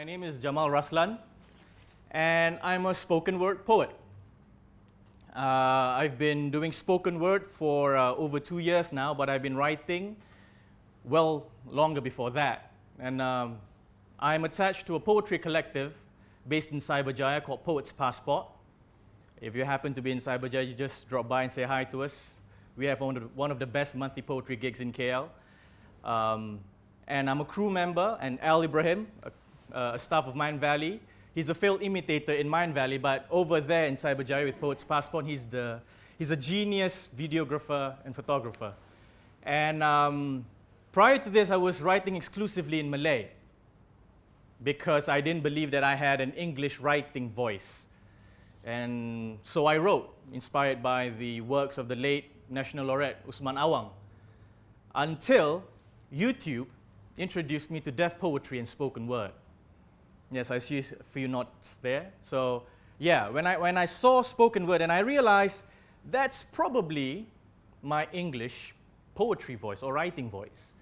My name is Jamal Raslan, and I'm a spoken word poet. I've been doing spoken word for over 2 years now, but I've been writing well longer before that. And I'm attached to a poetry collective based in Cyberjaya called Poets Passport. If you happen to be in Cyberjaya, you just drop by and say hi to us. We have one of the best monthly poetry gigs in KL. And I'm a crew member, and Al Ibrahim, a staff of Mind Valley. He's a failed imitator in Mind Valley, but over there in Cyberjaya with Poets Passport, he's a genius videographer and photographer. And prior to this, I was writing exclusively in Malay because I didn't believe that I had an English writing voice. And so I wrote, inspired by the works of the late National Laureate Usman Awang, until YouTube introduced me to deaf poetry and spoken word. Yes, I see a few nods there. So yeah, when I saw spoken word, and I realized that's probably my English poetry voice or writing voice.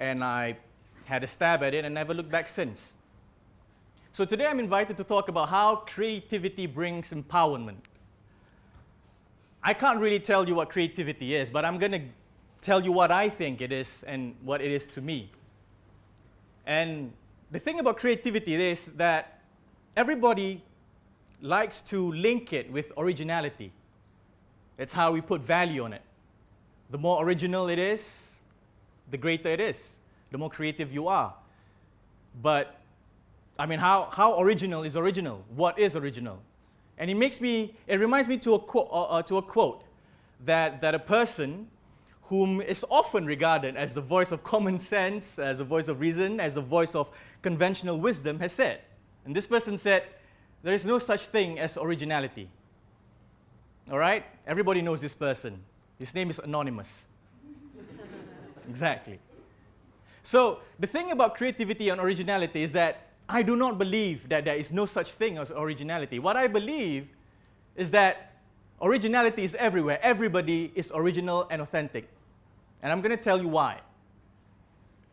And I had a stab at it and never looked back since. So today I'm invited to talk about how creativity brings empowerment. I can't really tell you what creativity is, but I'm going to tell you what I think it is and what it is to me. And the thing about creativity is that everybody likes to link it with originality. It's how we put value on it. The more original it is, the greater it is, the more creative you are. But, I mean, how original is original? What is original? And it reminds me to a quote that a person whom is often regarded as the voice of common sense, as a voice of reason, as a voice of conventional wisdom has said. And this person said, there is no such thing as originality. All right? Everybody knows this person. His name is Anonymous. Exactly. So the thing about creativity and originality is that I do not believe that there is no such thing as originality. What I believe is that originality is everywhere. Everybody is original and authentic. And I'm going to tell you why.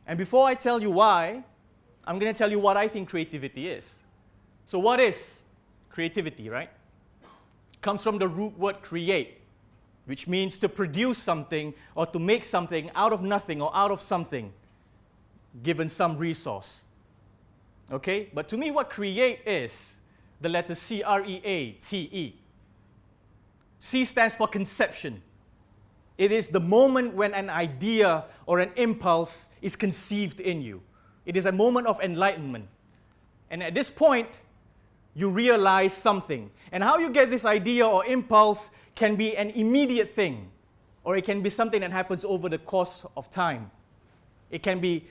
And before I tell you why, I'm going to tell you what I think creativity is. So what is creativity, right? It comes from the root word create, which means to produce something or to make something out of nothing or out of something, given some resource. Okay? But to me, what create is the letter C, R-E-A-T-E. C stands for conception. It is the moment when an idea or an impulse is conceived in you. It is a moment of enlightenment. And at this point, you realize something. And how you get this idea or impulse can be an immediate thing, or it can be something that happens over the course of time. It can be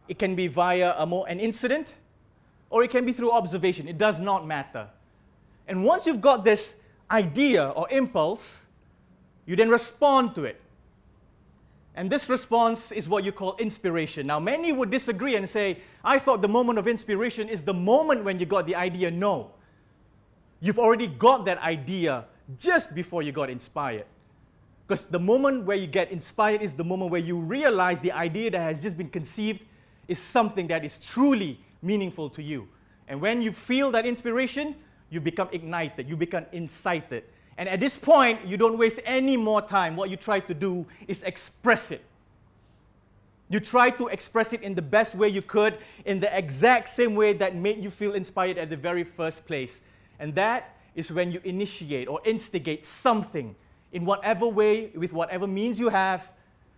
via an incident, or it can be through observation. It does not matter. And once you've got this idea or impulse, you then respond to it. And this response is what you call inspiration. Now, many would disagree and say, I thought the moment of inspiration is the moment when you got the idea. No. You've already got that idea just before you got inspired. Because the moment where you get inspired is the moment where you realize the idea that has just been conceived is something that is truly meaningful to you. And when you feel that inspiration, you become ignited, you become incited. And at this point, you don't waste any more time. What you try to do is express it. You try to express it in the best way you could, in the exact same way that made you feel inspired at the very first place. And that is when you initiate or instigate something in whatever way, with whatever means you have,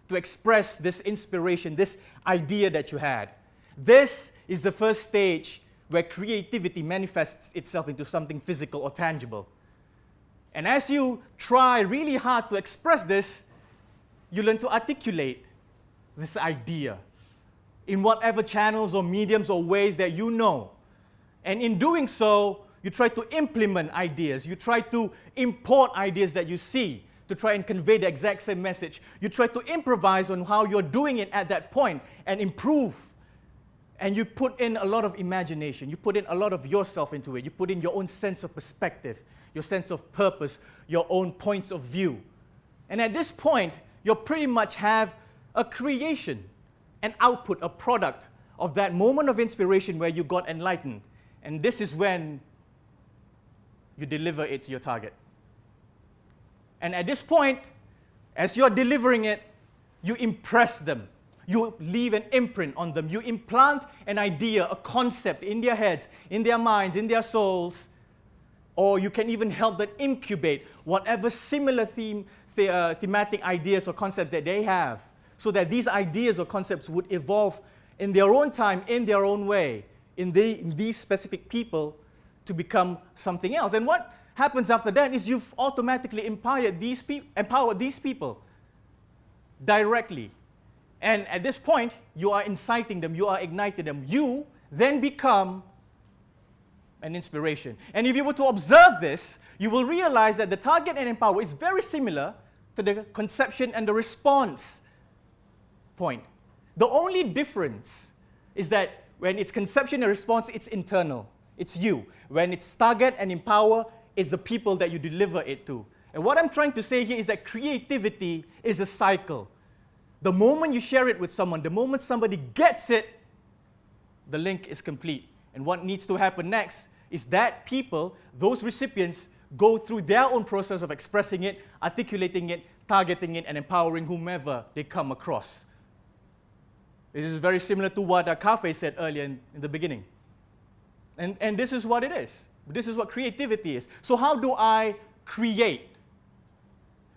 to express this inspiration, this idea that you had. This is the first stage where creativity manifests itself into something physical or tangible. And as you try really hard to express this, you learn to articulate this idea in whatever channels or mediums or ways that you know. And in doing so, you try to implement ideas. You try to import ideas that you see to try and convey the exact same message. You try to improvise on how you're doing it at that point and improve. And you put in a lot of imagination. You put in a lot of yourself into it. You put in your own sense of perspective, your sense of purpose, your own points of view. And at this point, you pretty much have a creation, an output, a product of that moment of inspiration where you got enlightened. And this is when you deliver it to your target. And at this point, as you're delivering it, you impress them. You leave an imprint on them. You implant an idea, a concept in their heads, in their minds, in their souls, or you can even help them incubate whatever similar thematic ideas or concepts that they have, so that these ideas or concepts would evolve in their own time, in their own way, in these specific people to become something else. And what happens after that is you've automatically empowered these people directly. And at this point, you are inciting them, you are igniting them. You then become an inspiration. And if you were to observe this, you will realize that the target and empower is very similar to the conception and the response point. The only difference is that when it's conception and response, it's internal. It's you. When it's target and empower, it's the people that you deliver it to. And what I'm trying to say here is that creativity is a cycle. The moment you share it with someone, the moment somebody gets it, the link is complete. And what needs to happen next is that people, those recipients, go through their own process of expressing it, articulating it, targeting it, and empowering whomever they come across. This is very similar to what Cafe said earlier in the beginning. And this is what it is. This is what creativity is. So how do I create?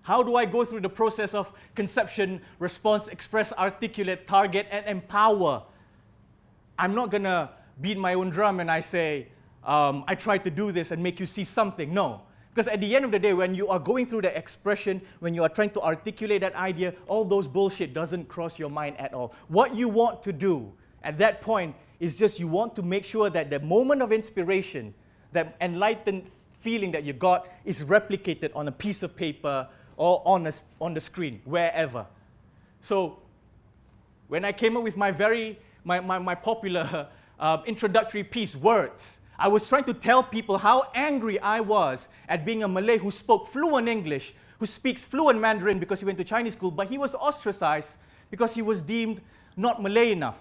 How do I go through the process of conception, response, express, articulate, target, and empower? I'm not going to beat my own drum and I say, I tried to do this and make you see something. No. Because at the end of the day, when you are going through the expression, when you are trying to articulate that idea, all those bullshit doesn't cross your mind at all. What you want to do at that point is just you want to make sure that the moment of inspiration, that enlightened feeling that you got is replicated on a piece of paper or on the screen, wherever. So when I came up with my popular introductory piece, Words, I was trying to tell people how angry I was at being a Malay who spoke fluent English, who speaks fluent Mandarin because he went to Chinese school, but he was ostracized because he was deemed not Malay enough.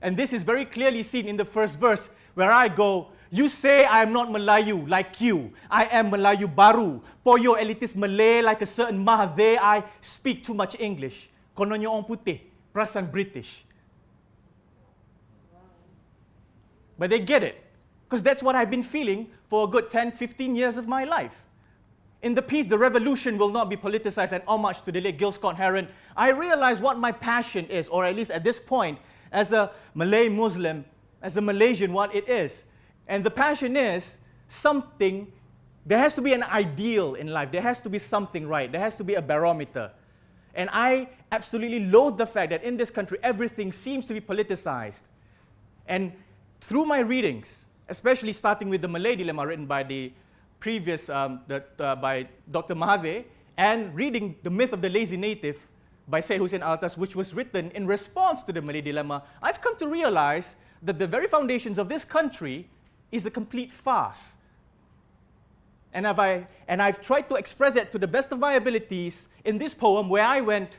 And this is very clearly seen in the first verse, where I go, you say I am not Melayu like you. I am Melayu Baru. Poyo elitis Malay like a certain Mahathir. I speak too much English. Kononnya orang putih, perasan British. But they get it. Because that's what I've been feeling for a good 10, 15 years of my life. In the piece, The Revolution Will Not Be Politicized, and homage to the late Gil Scott-Heron, I realized what my passion is, or at least at this point, as a Malay Muslim, as a Malaysian, what it is. And the passion is something, there has to be an ideal in life. There has to be something right. There has to be a barometer. And I absolutely loathe the fact that in this country, everything seems to be politicized. And through my readings, especially starting with the Malay Dilemma written by the previous, by Dr. Mahathir, and reading The Myth of the Lazy Native by Syed Hussein Alatas, which was written in response to the Malay Dilemma, I've come to realize that the very foundations of this country is a complete farce. And I've tried to express it to the best of my abilities in this poem where I went,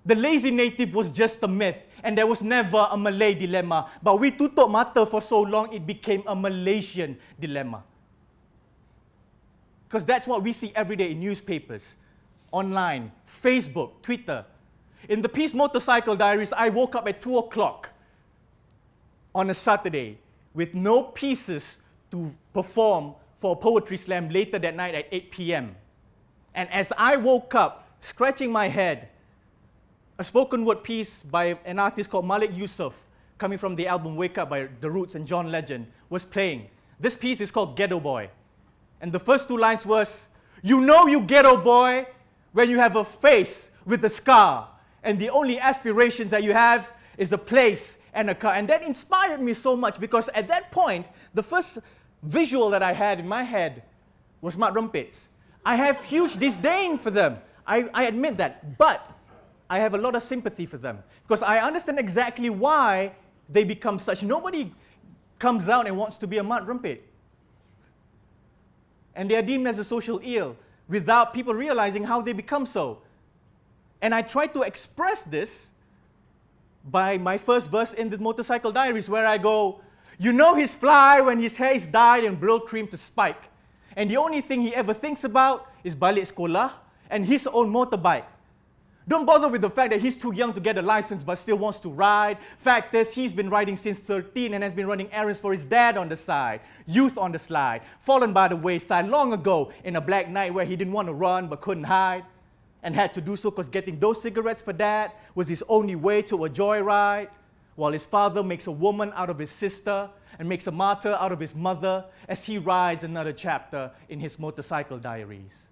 the lazy native was just a myth, and there was never a Malay dilemma. But we tutup mata for so long, it became a Malaysian dilemma. Because that's what we see every day in newspapers, online, Facebook, Twitter. In the piece Motorcycle Diaries, I woke up at 2 o'clock on a Saturday with no pieces to perform for a poetry slam later that night at 8 p.m. And as I woke up, scratching my head, a spoken word piece by an artist called Malik Yusuf, coming from the album Wake Up by The Roots and John Legend, was playing. This piece is called Ghetto Boy. And the first 2 lines was, you know you ghetto boy when you have a face with a scar, and the only aspirations that you have is a place and a car. And that inspired me so much because at that point, the first visual that I had in my head was Mat Rumpits. I have huge disdain for them. I admit that. But I have a lot of sympathy for them because I understand exactly why they become such. Nobody comes out and wants to be a Mat Rumpit. And they are deemed as a social ill without people realizing how they become so. And I try to express this by my first verse in the Motorcycle Diaries, where I go, you know he's fly when his hair is dyed in brill cream to spike. And the only thing he ever thinks about is balik sekolah and his own motorbike. Don't bother with the fact that he's too young to get a license but still wants to ride. Fact is, he's been riding since 13 and has been running errands for his dad on the side. Youth on the slide, fallen by the wayside long ago in a black night where he didn't want to run but couldn't hide. And had to do so because getting those cigarettes for dad was his only way to a joyride. While his father makes a woman out of his sister and makes a martyr out of his mother as he rides another chapter in his Motorcycle Diaries.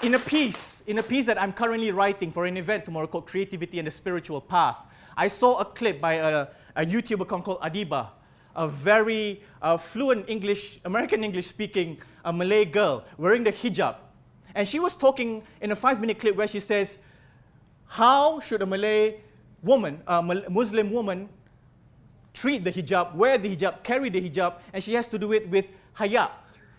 In a piece that I'm currently writing for an event tomorrow called Creativity and the Spiritual Path, I saw a clip by a YouTuber called Adiba, a very fluent American English-speaking Malay girl wearing the hijab. And she was talking in a 5-minute clip where she says, how should a Malay woman, Muslim woman, treat the hijab, wear the hijab, carry the hijab, and she has to do it with haya.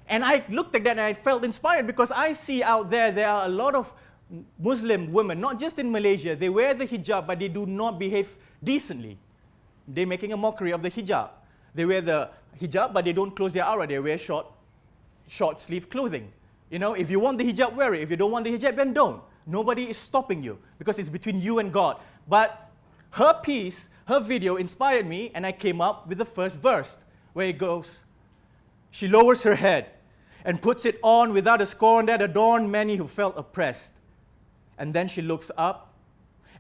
And I looked at that and I felt inspired because I see out there are a lot of Muslim women, not just in Malaysia, they wear the hijab but they do not behave decently. They're making a mockery of the hijab. They wear the hijab but they don't close their aura, they wear short sleeve clothing. You know, if you want the hijab, wear it. If you don't want the hijab, then don't. Nobody is stopping you because it's between you and God. But her piece, her video inspired me and I came up with the first verse where it goes, she lowers her head and puts it on without a scorn that adorned many who felt oppressed. And then she looks up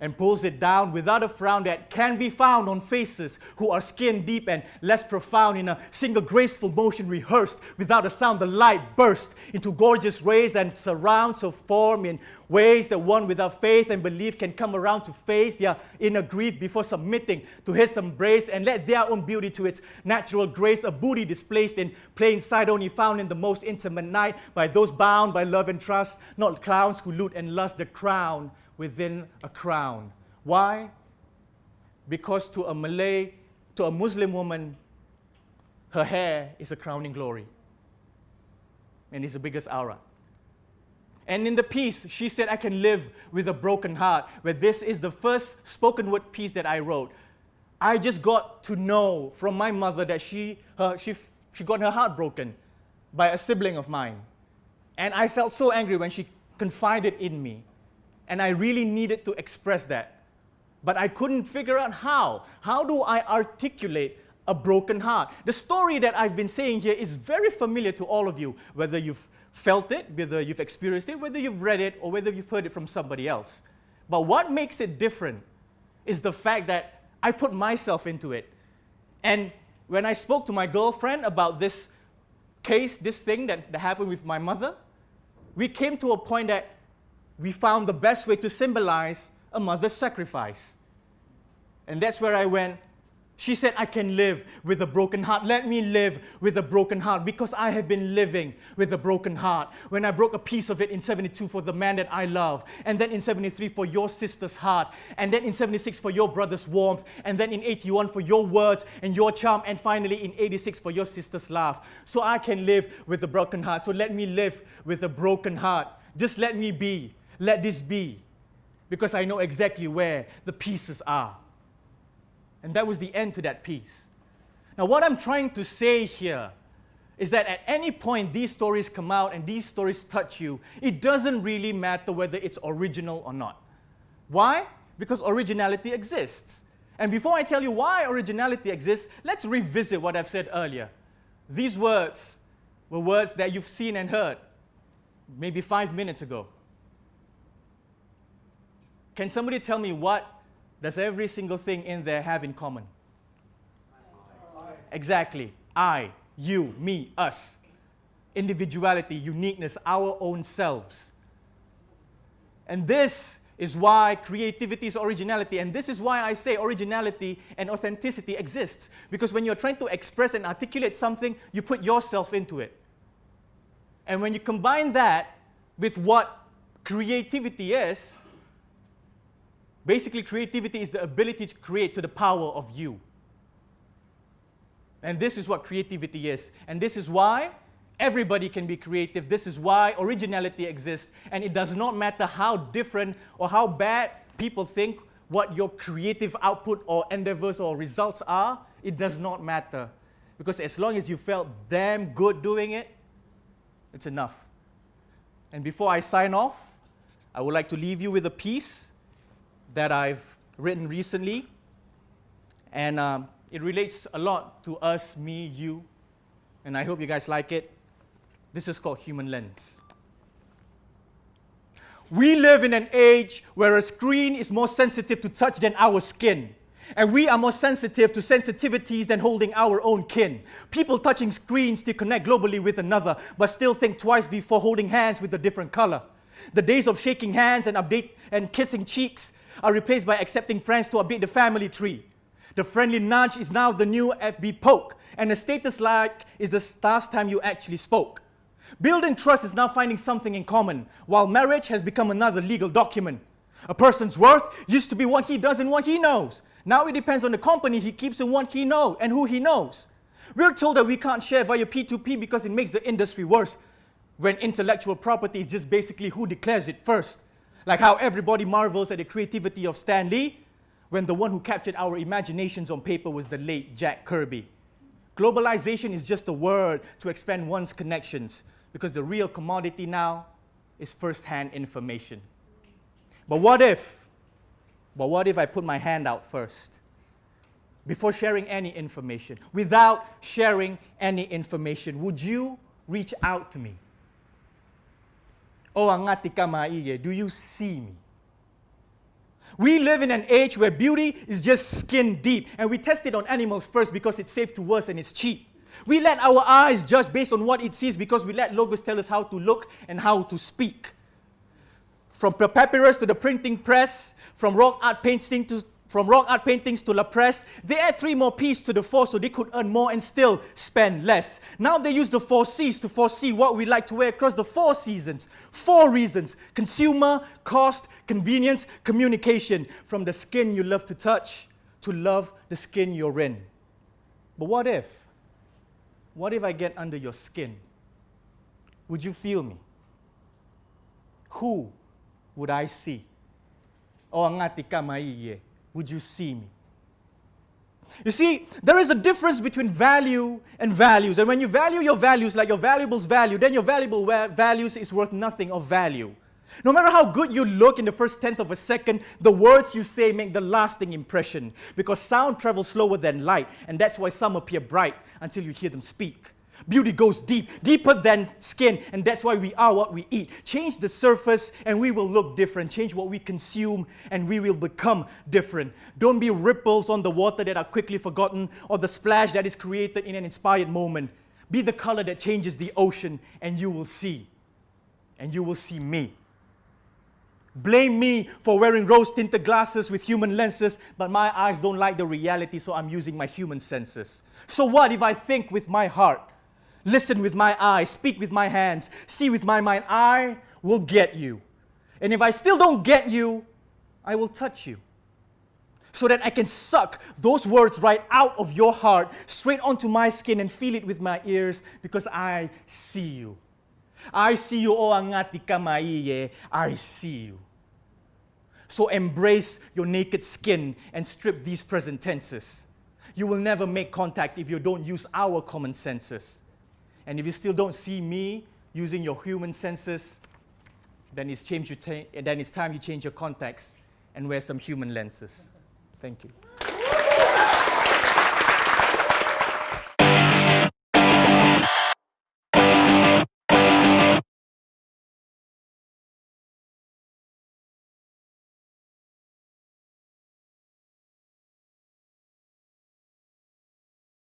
and pulls it down without a frown that can be found on faces who are skin deep and less profound. In a single graceful motion rehearsed, without a sound the light burst into gorgeous rays and surrounds her form in ways that one without faith and belief can come around to face their inner grief before submitting to his embrace and let their own beauty to its natural grace, a booty displaced in plain sight only found in the most intimate night by those bound by love and trust, not clowns who loot and lust the crown within a crown. Why? Because to a Muslim woman, her hair is a crowning glory and is the biggest aura. And in the piece, she said, I can live with a broken heart, where this is the first spoken word piece that I wrote. I just got to know from my mother that she got her heart broken by a sibling of mine. And I felt so angry when she confided in me. And I really needed to express that. But I couldn't figure out how. How do I articulate a broken heart? The story that I've been saying here is very familiar to all of you, whether you've felt it, whether you've experienced it, whether you've read it, or whether you've heard it from somebody else. But what makes it different is the fact that I put myself into it. And when I spoke to my girlfriend about this case, this thing that happened with my mother, we came to a point that we found the best way to symbolize a mother's sacrifice. And that's where I went. She said, I can live with a broken heart. Let me live with a broken heart because I have been living with a broken heart. When I broke a piece of it in 72 for the man that I love, and then in 73 for your sister's heart, and then in 76 for your brother's warmth, and then in 81 for your words and your charm, and finally in 86 for your sister's laugh. So I can live with a broken heart. So let me live with a broken heart. Just let me be. Let this be, because I know exactly where the pieces are. And that was the end to that piece. Now, what I'm trying to say here is that at any point these stories come out and these stories touch you, it doesn't really matter whether it's original or not. Why? Because originality exists. And before I tell you why originality exists, let's revisit what I've said earlier. These words were words that you've seen and heard maybe 5 minutes ago. Can somebody tell me what does every single thing in there have in common? Exactly. I, you, me, us. Individuality, uniqueness, our own selves. And this is why creativity is originality. And this is why I say originality and authenticity exists. Because when you're trying to express and articulate something, you put yourself into it. And when you combine that with what creativity is, basically, creativity is the ability to create to the power of you. And this is what creativity is. And this is why Everybody can be creative. This is why originality exists. And it does not matter how different or how bad people think what your creative output or endeavors or results are. It does not matter. Because as long as you felt damn good doing it, it's enough. And before I sign off, I would like to leave you with a piece that I've written recently. And it relates a lot to us, me, you. And I hope you guys like it. This is called Human Lens. We live in an age where a screen is more sensitive to touch than our skin. And we are more sensitive to sensitivities than holding our own kin. People touching screens to connect globally with another, but still think twice before holding hands with a different color. The days of shaking hands and kissing cheeks are replaced by accepting friends to update the family tree. The friendly nudge is now the new FB poke, and a status like is the last time you actually spoke. Building trust is now finding something in common, while marriage has become another legal document. A person's worth used to be what he does and what he knows. Now it depends on the company he keeps and what he knows and who he knows. We're told that we can't share via P2P because it makes the industry worse, when intellectual property is just basically who declares it first. Like how everybody marvels at the creativity of Stan Lee, when the one who captured our imaginations on paper was the late Jack Kirby. Globalization is just a word to expand one's connections, because the real commodity now is first-hand information. But what if I put my hand out first? Before sharing any information, without sharing any information, would you reach out to me? Oh, angati ka maiye, do you see me? We live in an age where beauty is just skin deep, and we test it on animals first because it's safe to us and it's cheap. We let our eyes judge based on what it sees because we let logos tell us how to look and how to speak. From papyrus to the printing press, from rock art paintings to La Presse, they add 3 more P's to the 4 so they could earn more and still spend less. Now they use the 4 C's to foresee what we like to wear across the 4 seasons. 4 reasons: consumer, cost, convenience, communication. From the skin you love to touch to love the skin you're in. But what if? What if I get under your skin? Would you feel me? Who would I see? O angati ka maiye, would you see me? You see, there is a difference between value and values. And when you value your values like your valuables value, then your valuable values is worth nothing of value. No matter how good you look in the first tenth of a second, the words you say make the lasting impression. Because sound travels slower than light, and that's why some appear bright until you hear them speak. Beauty goes deep, deeper than skin, and that's why we are what we eat. Change the surface and we will look different. Change what we consume and we will become different. Don't be ripples on the water that are quickly forgotten or the splash that is created in an inspired moment. Be the color that changes the ocean and you will see. And you will see me. Blame me for wearing rose-tinted glasses with human lenses, but my eyes don't like the reality, so I'm using my human senses. So what if I think with my heart, listen with my eyes, speak with my hands, see with my mind? I will get you. And if I still don't get you, I will touch you. So that I can suck those words right out of your heart, straight onto my skin and feel it with my ears, because I see you. I see you, o angati ka maiye, I see you. So embrace your naked skin and strip these present tenses. You will never make contact if you don't use our common senses. And if you still don't see me using your human senses, then it's time you change your contacts and wear some human lenses. Thank you.